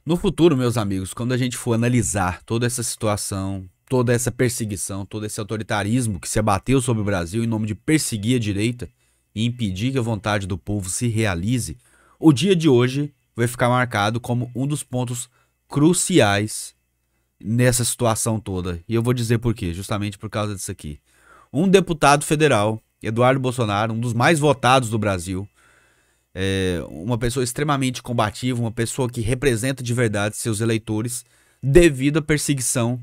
No futuro, meus amigos, quando a gente for analisar toda essa situação, toda essa perseguição, todo esse autoritarismo que se abateu sobre o Brasil em nome de perseguir a direita e impedir que a vontade do povo se realize, o dia de hoje vai ficar marcado como um dos pontos cruciais nessa situação toda. E eu vou dizer por quê, justamente por causa disso aqui. Um deputado federal, Eduardo Bolsonaro, um dos mais votados do Brasil, uma pessoa extremamente combativa, uma pessoa que representa de verdade seus eleitores, devido à perseguição,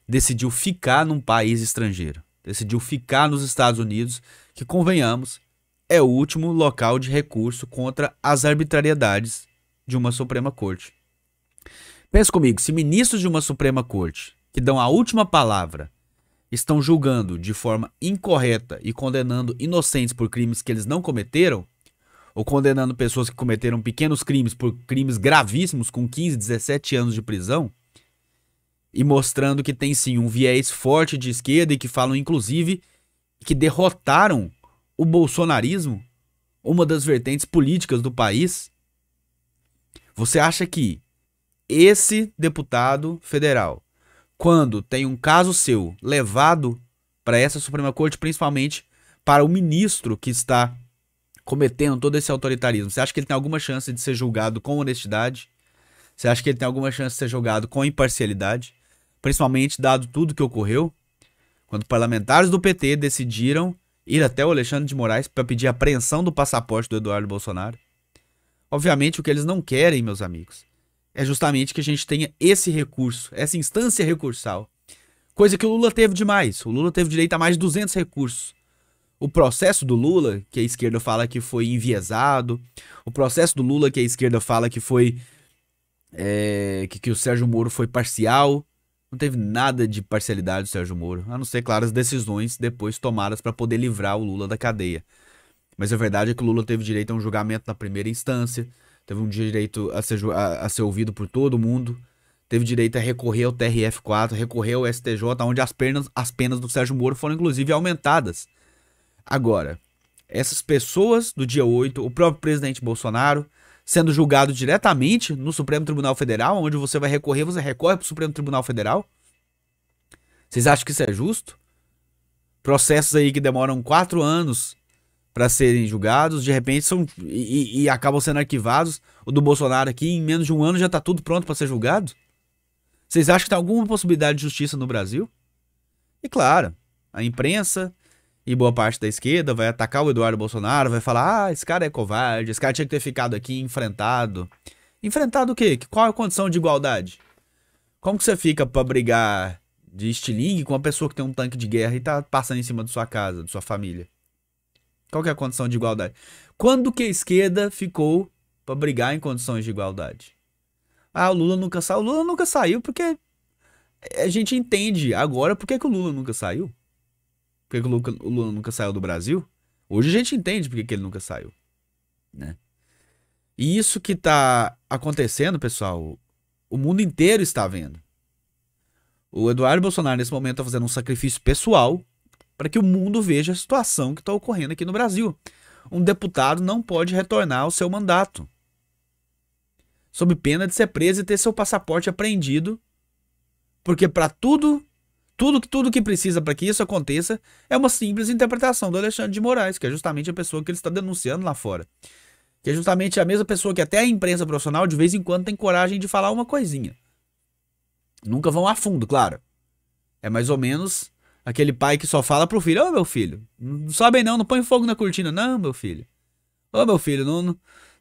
decidiu ficar num país estrangeiro. Decidiu ficar nos Estados Unidos, que, convenhamos, é o último local de recurso contra as arbitrariedades de uma Suprema Corte. Pensa comigo, se ministros de uma Suprema Corte, que dão a última palavra, estão julgando de forma incorreta e condenando inocentes por crimes que eles não cometeram, ou condenando pessoas que cometeram pequenos crimes por crimes gravíssimos com 15, 17 anos de prisão, e mostrando que tem sim um viés forte de esquerda e que falam inclusive que derrotaram o bolsonarismo, uma das vertentes políticas do país. Você acha que esse deputado federal, quando tem um caso seu levado para essa Suprema Corte, principalmente para o ministro que está cometendo todo esse autoritarismo, você acha que ele tem alguma chance de ser julgado com honestidade? Você acha que ele tem alguma chance de ser julgado com imparcialidade? Principalmente dado tudo que ocorreu, quando parlamentares do PT decidiram ir até o Alexandre de Moraes para pedir a apreensão do passaporte do Eduardo Bolsonaro. Obviamente o que eles não querem, meus amigos, é justamente que a gente tenha esse recurso, essa instância recursal. Coisa que o Lula teve demais. O Lula teve direito a mais de 200 recursos. O processo do Lula, que a esquerda fala que foi enviesado. O processo do Lula, que a esquerda fala que foi... que o Sérgio Moro foi parcial. Não teve nada de parcialidade do Sérgio Moro. A não ser, claro, as decisões depois tomadas para poder livrar o Lula da cadeia. Mas a verdade é que o Lula teve direito a um julgamento na primeira instância. Teve um direito a ser ouvido por todo mundo. Teve direito a recorrer ao TRF4, recorrer ao STJ, onde as penas do Sérgio Moro foram inclusive aumentadas. Agora, essas pessoas do dia 8, o próprio presidente Bolsonaro, sendo julgado diretamente no Supremo Tribunal Federal, onde você vai recorrer, você recorre para o Supremo Tribunal Federal. Vocês acham que isso é justo? Processos aí que demoram 4 anos para serem julgados, de repente são e acabam sendo arquivados. O do Bolsonaro aqui, em menos de um ano já tá tudo pronto para ser julgado? Vocês acham que tem alguma possibilidade de justiça no Brasil? E claro, a imprensa e boa parte da esquerda vai atacar o Eduardo Bolsonaro, vai falar, esse cara é covarde, esse cara tinha que ter ficado aqui enfrentado. Enfrentado o quê? Qual é a condição de igualdade? Como que você fica pra brigar de estilingue com uma pessoa que tem um tanque de guerra e tá passando em cima da sua casa, da sua família? Qual que é a condição de igualdade? Quando que a esquerda ficou pra brigar em condições de igualdade? Ah, o Lula nunca saiu. O Lula nunca saiu porque a gente entende agora por que que o Lula nunca saiu. Por que que o Lula nunca saiu do Brasil? Hoje a gente entende por que que ele nunca saiu, né? E isso que tá acontecendo, pessoal, o mundo inteiro está vendo. O Eduardo Bolsonaro, nesse momento, tá fazendo um sacrifício pessoal para que o mundo veja a situação que está ocorrendo aqui no Brasil. Um deputado não pode retornar ao seu mandato, sob pena de ser preso e ter seu passaporte apreendido, porque para tudo que precisa para que isso aconteça é uma simples interpretação do Alexandre de Moraes, que é justamente a pessoa que ele está denunciando lá fora. Que é justamente a mesma pessoa que até a imprensa profissional de vez em quando tem coragem de falar uma coisinha. Nunca vão a fundo, claro. É mais ou menos aquele pai que só fala pro filho, ô meu filho, não sobe aí não põe fogo na cortina, não, meu filho. Ô meu filho,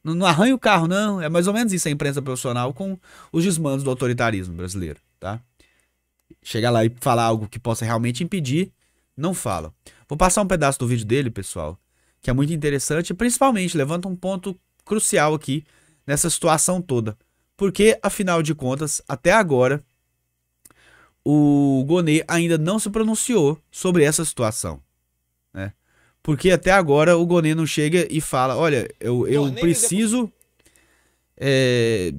não arranha o carro, não. É mais ou menos isso a imprensa profissional com os desmandos do autoritarismo brasileiro, tá? Chegar lá e falar algo que possa realmente impedir, não fala. Vou passar um pedaço do vídeo dele, pessoal, que é muito interessante e principalmente levanta um ponto crucial aqui nessa situação toda. Porque, afinal de contas, até agora, o Gonê ainda não se pronunciou sobre essa situação, né? Porque até agora o Gonê não chega e fala, olha, eu preciso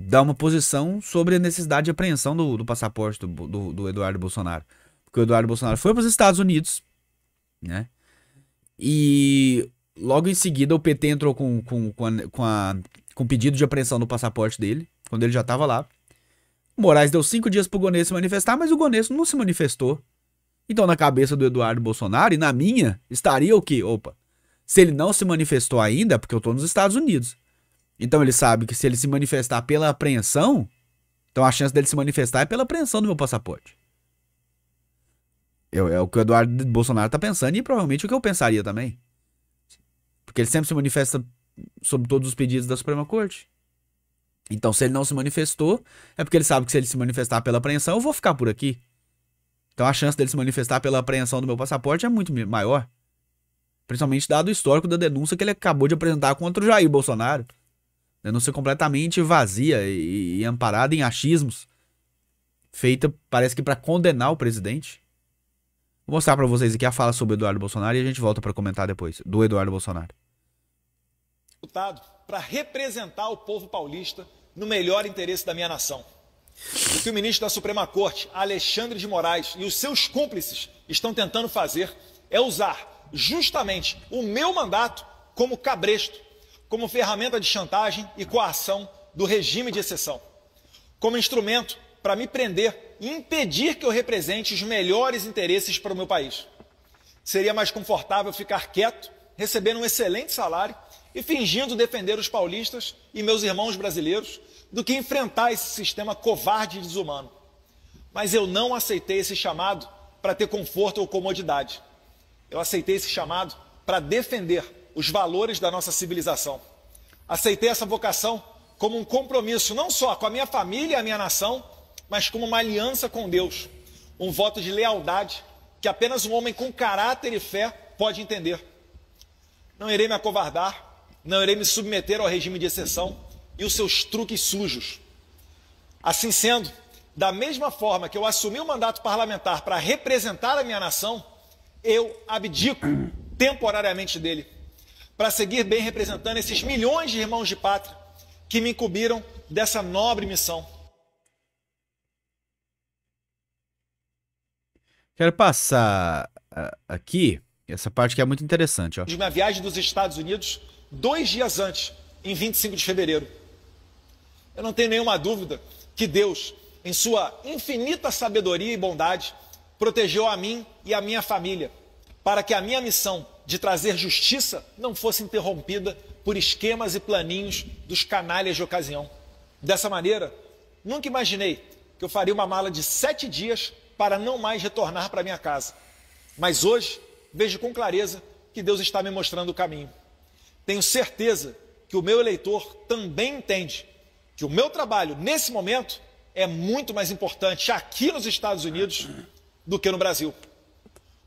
dar uma posição sobre a necessidade de apreensão do passaporte do Eduardo Bolsonaro. Porque o Eduardo Bolsonaro foi para os Estados Unidos, né? E logo em seguida o PT entrou com pedido de apreensão do passaporte dele, quando ele já estava lá. O Moraes deu 5 dias pro Gonês se manifestar, mas o Gonês não se manifestou. Então, na cabeça do Eduardo Bolsonaro e na minha, estaria o quê? Opa, se ele não se manifestou ainda, é porque eu tô nos Estados Unidos. Então ele sabe que se ele se manifestar pela apreensão, então a chance dele se manifestar é pela apreensão do meu passaporte. É o que o Eduardo Bolsonaro tá pensando e provavelmente o que eu pensaria também. Porque ele sempre se manifesta sobre todos os pedidos da Suprema Corte. Então, se ele não se manifestou, é porque ele sabe que se ele se manifestar pela apreensão, eu vou ficar por aqui. Então, a chance dele se manifestar pela apreensão do meu passaporte é muito maior. Principalmente dado o histórico da denúncia que ele acabou de apresentar contra o Jair Bolsonaro. Denúncia completamente vazia e amparada em achismos. Feita, parece que para condenar o presidente. Vou mostrar para vocês aqui a fala sobre o Eduardo Bolsonaro e a gente volta para comentar depois. Do Eduardo Bolsonaro. Para representar o povo paulista no melhor interesse da minha nação. O que o ministro da Suprema Corte, Alexandre de Moraes, e os seus cúmplices estão tentando fazer é usar justamente o meu mandato como cabresto, como ferramenta de chantagem e coação do regime de exceção, como instrumento para me prender e impedir que eu represente os melhores interesses para o meu país. Seria mais confortável ficar quieto, recebendo um excelente salário e fingindo defender os paulistas e meus irmãos brasileiros do que enfrentar esse sistema covarde e desumano. Mas eu não aceitei esse chamado para ter conforto ou comodidade. Eu aceitei esse chamado para defender os valores da nossa civilização. Aceitei essa vocação como um compromisso não só com a minha família e a minha nação, mas como uma aliança com Deus, um voto de lealdade que apenas um homem com caráter e fé pode entender. Não irei me acovardar, não irei me submeter ao regime de exceção e os seus truques sujos. Assim sendo, da mesma forma que eu assumi o mandato parlamentar para representar a minha nação, eu abdico temporariamente dele, para seguir bem representando esses milhões de irmãos de pátria que me incumbiram dessa nobre missão. Quero passar aqui essa parte que é muito interessante. Ó. De minha viagem dos Estados Unidos, 2 dias antes, em 25 de fevereiro. Eu não tenho nenhuma dúvida que Deus, em sua infinita sabedoria e bondade, protegeu a mim e a minha família, para que a minha missão de trazer justiça não fosse interrompida por esquemas e planinhos dos canalhas de ocasião. Dessa maneira, nunca imaginei que eu faria uma mala de 7 dias para não mais retornar para minha casa. Mas hoje, vejo com clareza que Deus está me mostrando o caminho. Tenho certeza que o meu eleitor também entende que o meu trabalho, nesse momento, é muito mais importante aqui nos Estados Unidos do que no Brasil.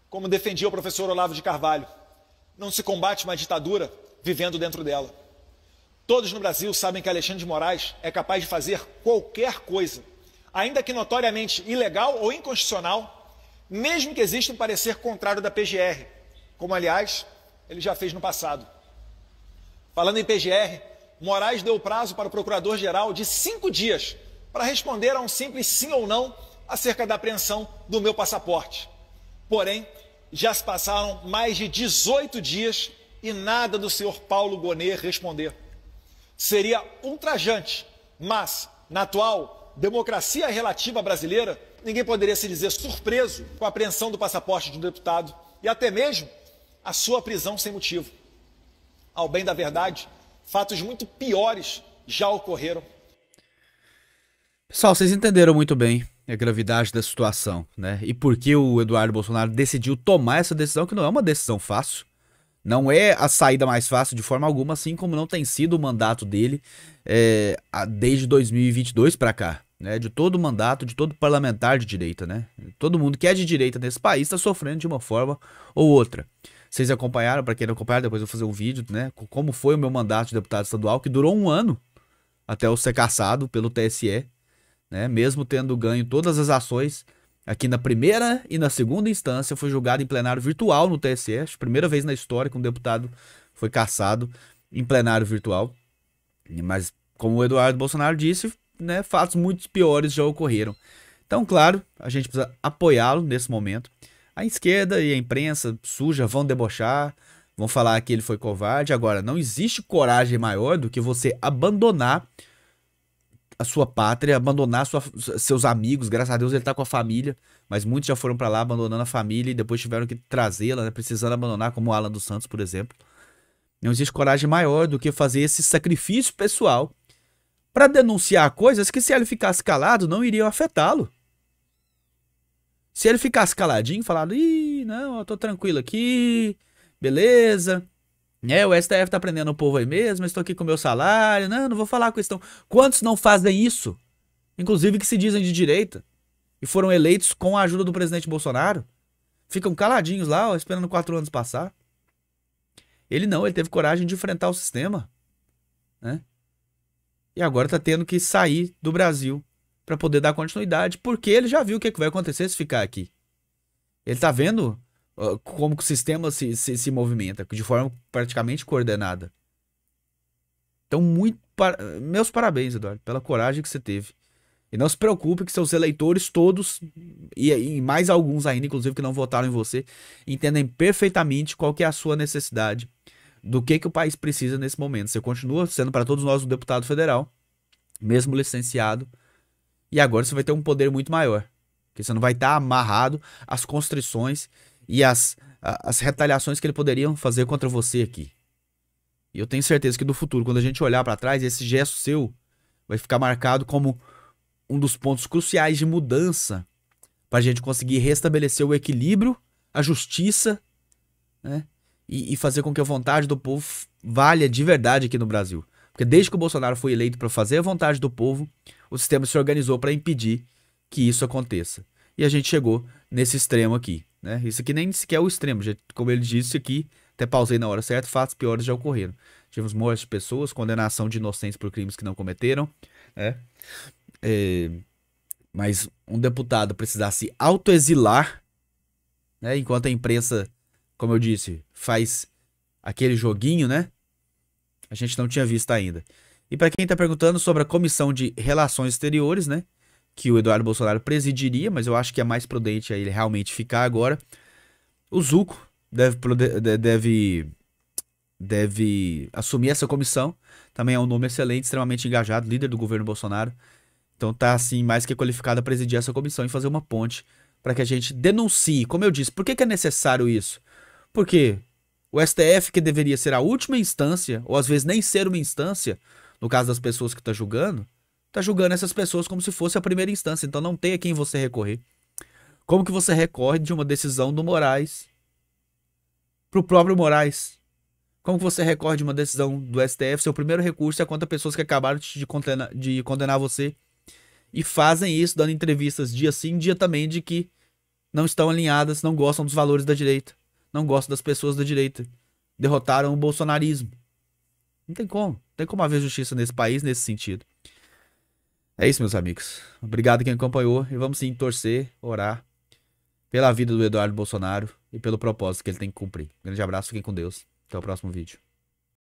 Como defendia o professor Olavo de Carvalho, não se combate uma ditadura vivendo dentro dela. Todos no Brasil sabem que Alexandre de Moraes é capaz de fazer qualquer coisa, ainda que notoriamente ilegal ou inconstitucional, mesmo que exista um parecer contrário da PGR, como, aliás, ele já fez no passado. Falando em PGR, Moraes deu prazo para o procurador-geral de 5 dias para responder a um simples sim ou não acerca da apreensão do meu passaporte. Porém, já se passaram mais de 18 dias e nada do senhor Paulo Gonet responder. Seria ultrajante, mas, na atual democracia relativa brasileira, ninguém poderia se dizer surpreso com a apreensão do passaporte de um deputado e até mesmo a sua prisão sem motivo. Ao bem da verdade, fatos muito piores já ocorreram. Pessoal, vocês entenderam muito bem a gravidade da situação, né? E por que o Eduardo Bolsonaro decidiu tomar essa decisão, que não é uma decisão fácil. Não é a saída mais fácil de forma alguma, assim como não tem sido o mandato dele desde 2022 para cá, né? De todo o mandato, de todo parlamentar de direita, né? Todo mundo que é de direita nesse país está sofrendo de uma forma ou outra. Vocês acompanharam, para quem não acompanhar, depois eu vou fazer um vídeo, né? Como foi o meu mandato de deputado estadual, que durou 1 ano até eu ser cassado pelo TSE, né? Mesmo tendo ganho todas as ações aqui na primeira e na segunda instância, foi julgado em plenário virtual no TSE. Primeira vez na história que um deputado foi cassado em plenário virtual. Mas, como o Eduardo Bolsonaro disse, né, fatos muito piores já ocorreram. Então, claro, a gente precisa apoiá-lo nesse momento. A esquerda e a imprensa suja vão debochar, vão falar que ele foi covarde. Agora, não existe coragem maior do que você abandonar a sua pátria, abandonar seus amigos. Graças a Deus ele tá com a família, mas muitos já foram pra lá abandonando a família e depois tiveram que trazê-la, né, precisando abandonar, como o Alan dos Santos, por exemplo. Não existe coragem maior do que fazer esse sacrifício pessoal pra denunciar coisas que, se ele ficasse calado, não iriam afetá-lo. Se ele ficasse caladinho, falando, ih, não, eu tô tranquilo aqui, beleza, o STF tá prendendo o povo aí mesmo, eu estou aqui com o meu salário, não vou falar a questão. Quantos não fazem isso? Inclusive que se dizem de direita e foram eleitos com a ajuda do presidente Bolsonaro. Ficam caladinhos lá, ó, esperando 4 anos passar. Ele não, ele teve coragem de enfrentar o sistema, né? E agora tá tendo que sair do Brasil para poder dar continuidade, porque ele já viu o que vai acontecer se ficar aqui. Ele tá vendo como que o sistema se movimenta, de forma praticamente coordenada. Então, meus parabéns, Eduardo, pela coragem que você teve. E não se preocupe que seus eleitores todos, e mais alguns ainda, inclusive, que não votaram em você, entendem perfeitamente qual que é a sua necessidade, do que o país precisa nesse momento. Você continua sendo para todos nós um deputado federal, mesmo licenciado, e agora você vai ter um poder muito maior, porque você não vai estar amarrado às constrições e às retaliações que eles poderiam fazer contra você aqui. E eu tenho certeza que no futuro, quando a gente olhar para trás, esse gesto seu vai ficar marcado como um dos pontos cruciais de mudança para a gente conseguir restabelecer o equilíbrio, a justiça, né? E fazer com que a vontade do povo valha de verdade aqui no Brasil. Porque desde que o Bolsonaro foi eleito para fazer a vontade do povo, o sistema se organizou para impedir que isso aconteça. E a gente chegou nesse extremo aqui, né? Isso aqui nem sequer é o extremo, como ele disse aqui, até pausei na hora certa, fatos piores já ocorreram. Tivemos mortes de pessoas, condenação de inocentes por crimes que não cometeram, né? Mas um deputado precisar se autoexilar, né? Enquanto a imprensa, como eu disse, faz aquele joguinho, né? A gente não tinha visto ainda. E para quem tá perguntando sobre a Comissão de Relações Exteriores, né? Que o Eduardo Bolsonaro presidiria, mas eu acho que é mais prudente ele realmente ficar agora. O Zucco deve assumir essa comissão. Também é um nome excelente, extremamente engajado, líder do governo Bolsonaro. Então tá, assim, mais que qualificado a presidir essa comissão e fazer uma ponte para que a gente denuncie. Como eu disse, por que é necessário isso? Porque o STF, que deveria ser a última instância, ou às vezes nem ser uma instância, no caso das pessoas que tá julgando essas pessoas como se fosse a primeira instância. Então não tem a quem você recorrer. Como que você recorre de uma decisão do Moraes pro próprio Moraes? Como que você recorre de uma decisão do STF? Seu primeiro recurso é contra pessoas que acabaram de condenar você. E fazem isso dando entrevistas dia sim, dia também, de que não estão alinhadas, não gostam dos valores da direita, não gostam das pessoas da direita. Derrotaram o bolsonarismo. Não tem como. Não tem como haver justiça nesse país nesse sentido. É isso, meus amigos. Obrigado quem acompanhou. E vamos sim torcer, orar pela vida do Eduardo Bolsonaro e pelo propósito que ele tem que cumprir. Grande abraço, fiquem com Deus. Até o próximo vídeo.